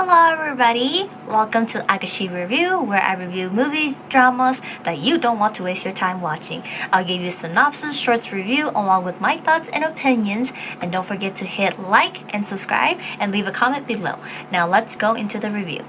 Hello everybody! Welcome to Agashi Review, where I review movies, dramas that you don't want to waste your time watching. I'll give you synopsis, shorts review along with my thoughts and opinions, and don't forget to hit like and subscribe and leave a comment below. Now let's go into the review.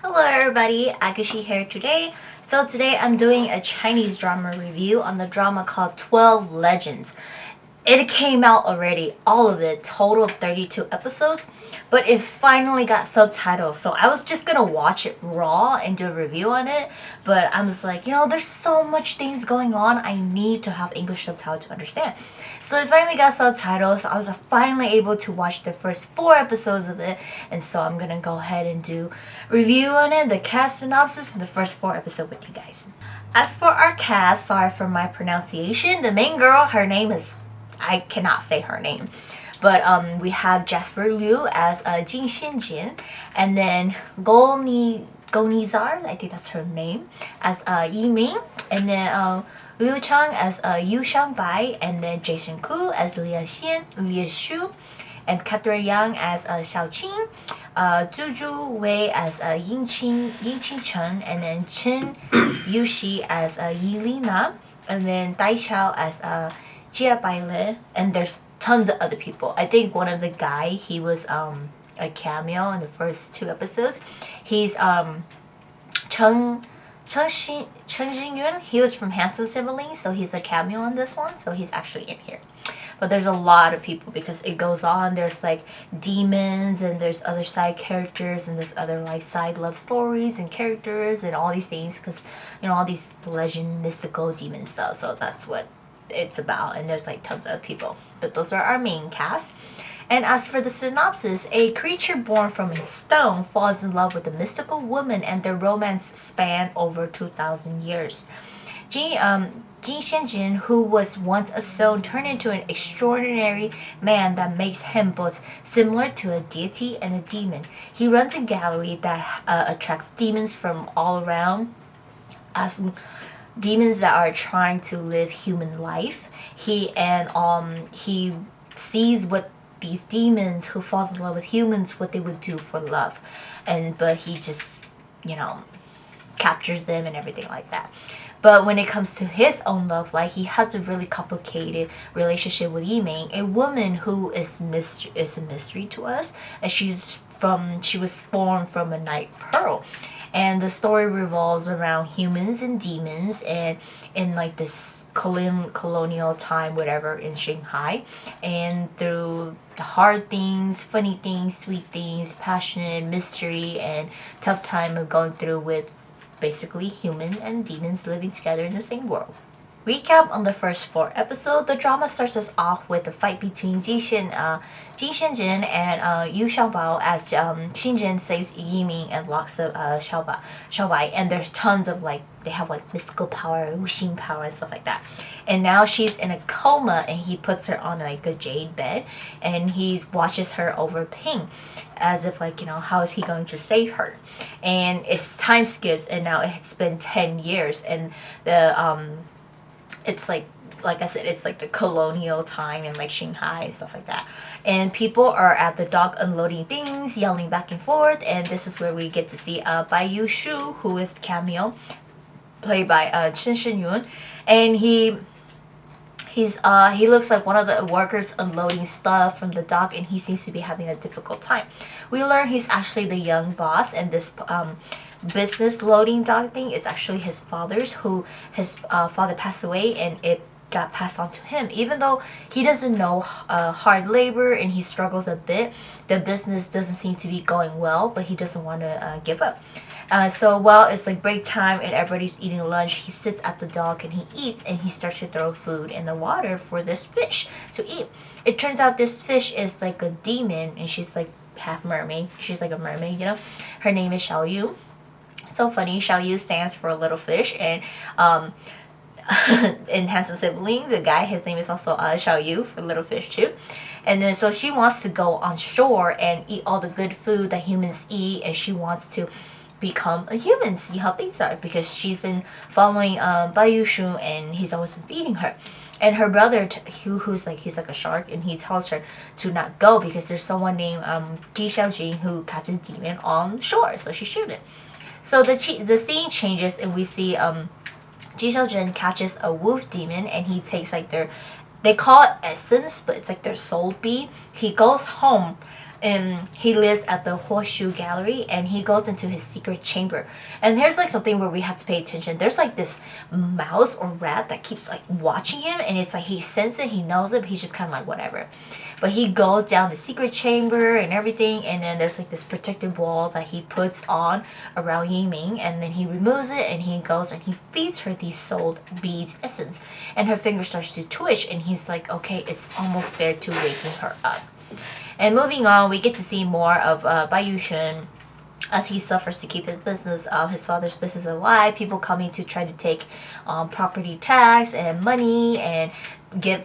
Hello everybody, Agashi here today. So today I'm doing a Chinese drama review on the drama called 12 Legends. It came out already, all of it, total of 32 episodes, but it finally got subtitles. So I was just gonna watch it raw and do a review on it, but I was like, there's so much things going on, I need to have English subtitles to understand. So it finally got subtitles, so I was finally able to watch the first 4 episodes of it, and so I'm gonna go ahead and do review on it, the cast synopsis, and the first 4 episodes with you guys. As for our cast, sorry for my pronunciation, the main girl, her name is, I cannot say her name, but we have Jasper Liu as Jin Xianjin, and then Gonizar, I think that's her name, as Yi Ming, and then Liu Chang as Yu Shangbai, and then Jason Koo as Lia Shu, and Catherine Yang as Xiao Qing, Zhu Wei as Yin Qing Chen, and then Chen Yuxi as Yi Li Na, and then Dai Chao as Jia Baile, and there's tons of other people. I think one of the guy, he was a cameo in the first 2 episodes. He's Chen Xingyun. He was from Handsome Siblings, so he's a cameo on this one, so he's actually in here. But there's a lot of people because it goes on. There's like demons, and there's other side characters, and there's other like side love stories and characters and all these things, because all these legend mystical demon stuff. So that's what it's about, and there's like tons of people, but those are our main cast. And as for the synopsis, a creature born from a stone falls in love with a mystical woman, and their romance span over 2,000 years. Jin Xianjin, who was once a stone, turned into an extraordinary man that makes him both similar to a deity and a demon. He runs a gallery that attracts demons from all around, as demons that are trying to live human life. He sees what these demons who falls in love with humans, what they would do for love, but he just captures them and everything like that. But when it comes to his own love life, he has a really complicated relationship with Yiming, a woman who is a mystery to us, and she was formed from a night pearl. And the story revolves around humans and demons, and in like this colonial time, whatever, in Shanghai, and through the hard things, funny things, sweet things, passionate, mystery, and tough time of going through with basically humans and demons living together in the same world. Recap on the first 4 episodes. The drama starts us off with a fight between Jin Xianjin and Yu Xiaobao, as Xinjin saves Yi Ming and locks up Xiaobai, and there's tons of they have mystical power, wuxing power and stuff like that. And now she's in a coma, and he puts her on a jade bed, and he watches her over pain, as if how is he going to save her? And it's time skips, and now it's been 10 years, and the it's like I said, it's like the colonial time in Shanghai and stuff like that. And people are at the dock unloading things, yelling back and forth, and this is where we get to see Bai Yu Shu, who is the cameo, played by Chen Shenyun, and he looks like one of the workers unloading stuff from the dock, and he seems to be having a difficult time. We learn he's actually the young boss, and this business loading dock thing is actually his father's, who his father passed away, and it got passed on to him. Even though he doesn't know hard labor and he struggles a bit, the business doesn't seem to be going well, but he doesn't want to give up. So while it's break time and everybody's eating lunch, he sits at the dock and he eats, and he starts to throw food in the water for this fish to eat. It turns out this fish is like a demon, and she's half mermaid. She's like a mermaid, Her name is Xiao Yu. So funny, Xiao Yu stands for a little fish, and in Handsome Siblings, the guy, his name is also Xiao Yu, for little fish too. And then so she wants to go on shore and eat all the good food that humans eat, and she wants to become a human, see how things are, because she's been following Bai Yushu and he's always been feeding her. And her brother, he's like a shark, and he tells her to not go because there's someone named Ji Xiaojin who catches demon on shore, so she shouldn't. So the scene changes and we see Ji Xiaojin catches a wolf demon and he takes like they call it essence, but it's like their soul bead. He goes home and he lives at the Horseshoe Gallery and he goes into his secret chamber. And here's like something where we have to pay attention. There's like this mouse or rat that keeps like watching him, and it's like he senses it, he knows it, but he's just kind of like whatever. But he goes down the secret chamber and everything, and then there's like this protective wall that he puts on around Yiming, and then he removes it and he goes and he feeds her these soul beads essence, and her finger starts to twitch, and he's like, okay, it's almost there to waking her up. And moving on, we get to see more of Bai Yushun as he suffers to keep his business, his father's business alive. People coming to try to take property tax and money and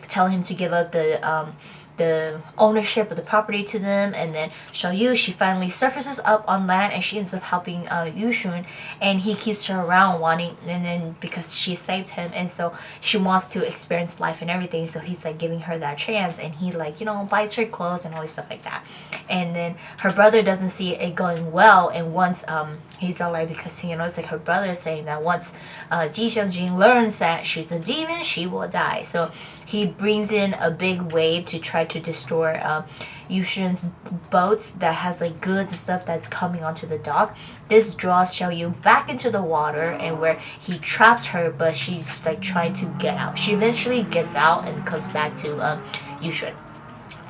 tell him to give up the ownership of the property to them. And then Xiaoyu, she finally surfaces up on land and she ends up helping Yushun, and he keeps her around wanting, and then because she saved him, and so she wants to experience life and everything, so he's like giving her that chance, and he like, you know, buys her clothes and all this stuff like that. And then her brother doesn't see it going well, and once he's all like, because you know, it's like her brother saying that once Ji Xiaojin learns that she's a demon, she will die. So he brings in a big wave to try to destroy Yushun's boats that has like goods and stuff that's coming onto the dock. This draws Xiaoyu back into the water, and where he traps her, but she's like trying to get out. She eventually gets out and comes back to Yushun.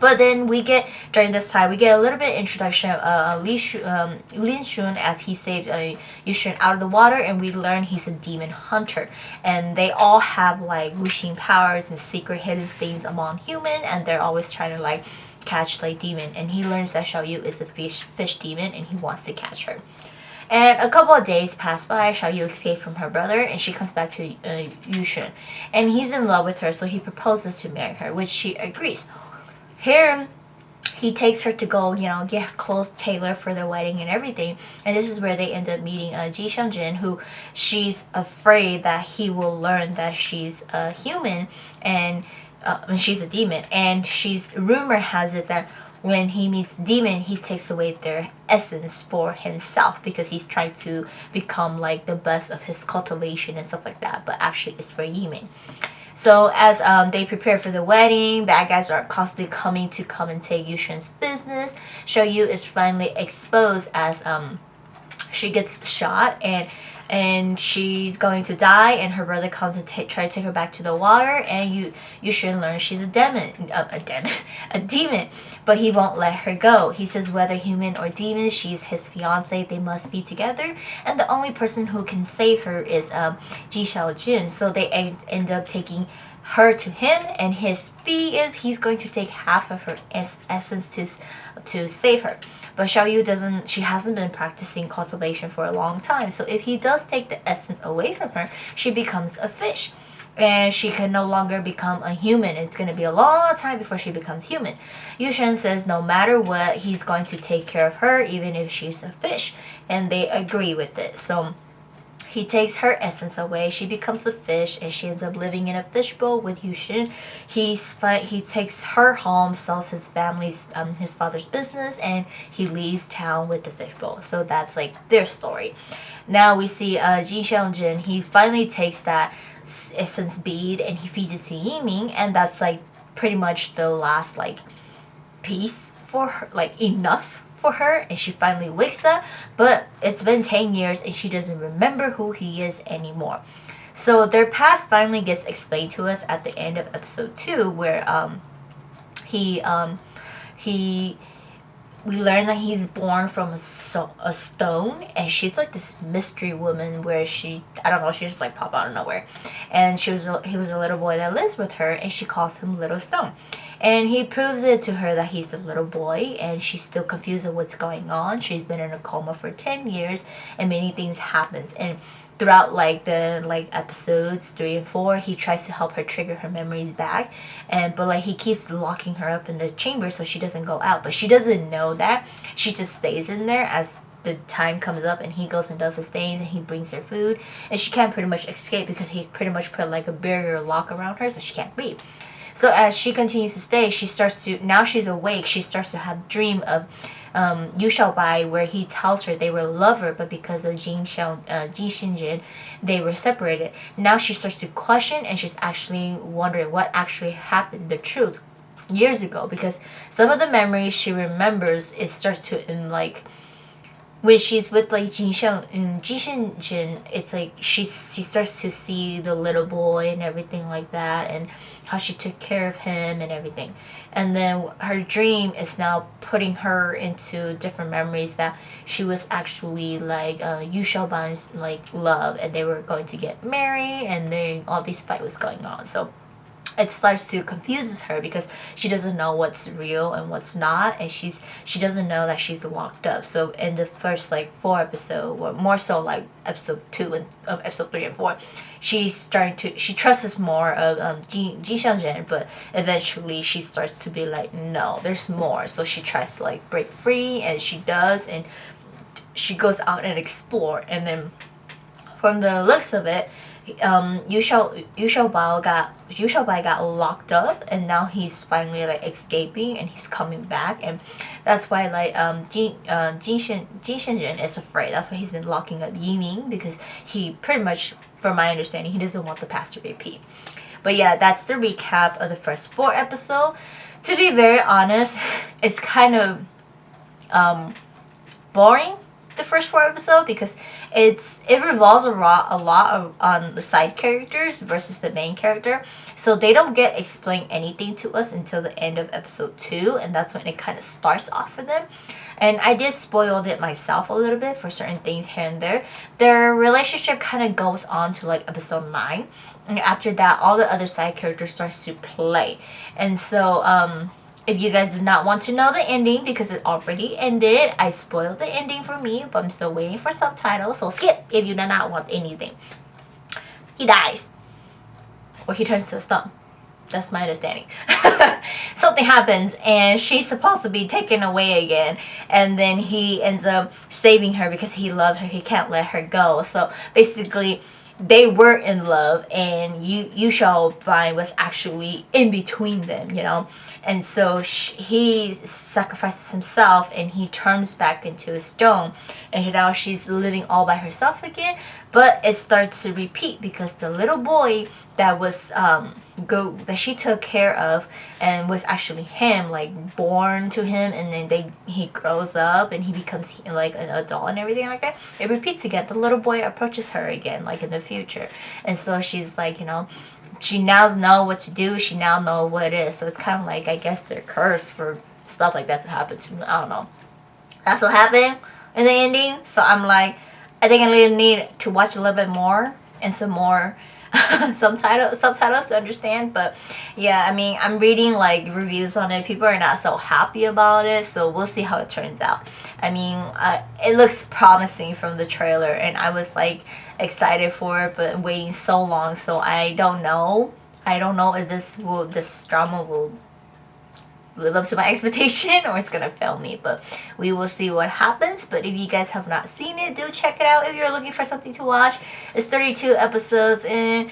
But then during this time, we get a little bit introduction of Lin Shun as he saved Yushun out of the water, and we learn he's a demon hunter. And they all have like wuxing powers and secret hidden things among human, and they're always trying to like catch like demon. And he learns that Xiaoyu is a fish demon, and he wants to catch her. And a couple of days pass by. Xiaoyu escapes from her brother, and she comes back to Yushun. And he's in love with her, so he proposes to marry her, which she agrees. Here, he takes her to go, you know, get clothes tailored for their wedding and everything. And this is where they end up meeting Ji Xiaojin, who she's afraid that he will learn that she's a human and she's a demon. And rumor has it that when he meets demon, he takes away their essence for himself because he's trying to become like the best of his cultivation and stuff like that. But actually, it's for Yiming. So as they prepare for the wedding, bad guys are constantly coming to come and take Yushun's business. Xiaoyu is finally exposed as she gets shot and she's going to die, and her brother comes to try to take her back to the water, and Yushun learns she's a demon, but he won't let her go. He says whether human or demon, she's his fiance, they must be together, and the only person who can save her is Ji Xiaojin. So they end up taking her to him, and his fee is he's going to take half of her essence to save her. But Xiaoyu she hasn't been practicing cultivation for a long time, so if he does take the essence away from her, she becomes a fish, and she can no longer become a human. It's going to be a long time before she becomes human. Yushun says no matter what, he's going to take care of her even if she's a fish, and they agree with it. So he takes her essence away, she becomes a fish, and she ends up living in a fishbowl with Yushun. He takes her home, sells his father's business, and he leaves town with the fishbowl. So that's like their story. Now we see Ji Xiaojin, he finally takes that essence bead and he feeds it to Yiming, and that's like pretty much the last like piece for her, like enough for her, and she finally wakes up, but it's been 10 years and she doesn't remember who he is anymore. So their past finally gets explained to us at the end of episode 2, where we learn that he's born from a stone, and she's like this mystery woman where she just like pop out of nowhere, and he was a little boy that lives with her, and she calls him Little Stone. And he proves it to her that he's a little boy, and she's still confused of what's going on. She's been in a coma for 10 years, and many things happen. And throughout the episodes 3 and 4, he tries to help her trigger her memories back, but he keeps locking her up in the chamber so she doesn't go out. But she doesn't know that. She just stays in there as the time comes up and he goes and does his things and he brings her food, and she can't pretty much escape because he pretty much put like a barrier lock around her, so she can't leave. So as she continues to stay, she starts to, now she's awake, she starts to have dream of Yu Xiaobai, where he tells her they were lover, but because of Jin Xinjin, they were separated. Now she starts to question, and she's actually wondering what actually happened, the truth, years ago, because some of the memories she remembers, it starts to like when she's with like Jin Xinjin, it's like she starts to see the little boy and everything like that, and how she took care of him and everything. And then her dream is now putting her into different memories that she was actually like Yu Xiaoban's like love, and they were going to get married, and then all these fight was going on. So it starts to confuses her because she doesn't know what's real and what's not, and she doesn't know that she's locked up. So in the first like 4 episodes, or more so like episode 2 and episode 3 and 4, she's starting to, she trusts more of Ji Xiangzhen, but eventually she starts to be like, no, there's more. So she tries to like break free, and she does, and she goes out and explore. And then from the looks of it, Yu Xiaobai got locked up, and now he's finally like escaping, and he's coming back, and that's why like Jin Shenzhen is afraid. That's why he's been locking up Yiming, because he pretty much, from my understanding, he doesn't want the past to repeat. But yeah, that's the recap of the first 4 episodes. To be very honest, it's kind of boring, the first 4 episodes, because it revolves a lot on the side characters versus the main character, so they don't get explained anything to us until the end of episode 2, and that's when it kind of starts off for them. And I did spoil it myself a little bit for certain things here and there. Their relationship kind of goes on to like episode 9, and after that all the other side characters starts to play. And so if you guys do not want to know the ending, because it already ended, I spoiled the ending for me, but I'm still waiting for subtitles, so skip if you do not want anything. He dies, or he turns to a stump. That's my understanding. Something happens, and she's supposed to be taken away again, and then he ends up saving her because he loves her. He can't let her go. So basically, they were in love, and Yu Xiaobai was actually in between them, you know. And so he sacrifices himself, and he turns back into a stone, and now she's living all by herself again. But it starts to repeat, because the little boy that was that she took care of, and was actually him, like born to him, and then he grows up and he becomes like an adult and everything like that. It repeats again. The little boy approaches her again, like in the future, and so she's like, you know, she now knows what to do. She now knows what it is. So it's kind of like, I guess they're cursed for stuff like that to happen to me. I don't know. That's what happened in the ending. So I'm like, I think I really need to watch a little bit more and some more subtitles to understand. But yeah, I mean, I'm reading like reviews on it. People are not so happy about it, so we'll see how it turns out. I mean, it looks promising from the trailer, and I was like excited for it, but waiting so long, so I don't know if this drama will live up to my expectation or it's gonna fail me, but we will see what happens. But if you guys have not seen it, do check it out if you're looking for something to watch. It's 32 episodes, and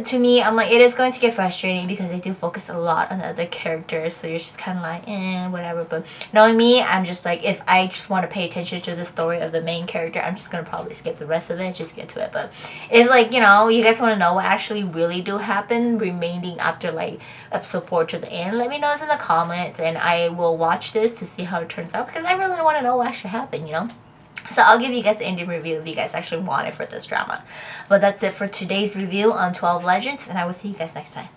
to me, I'm like, it is going to get frustrating because they do focus a lot on the other characters, so you're just kind of like, whatever. But knowing me, I'm just like, if I just want to pay attention to the story of the main character, I'm just gonna probably skip the rest of it, just get to it. But if, like, you know, you guys want to know what actually really do happen remaining after like episode 4 to the end, let me know in the comments, and I will watch this to see how it turns out, because I really want to know what actually happened, you know. So I'll give you guys an ending review if you guys actually want it for this drama. But that's it for today's review on 12 Legends, and I will see you guys next time.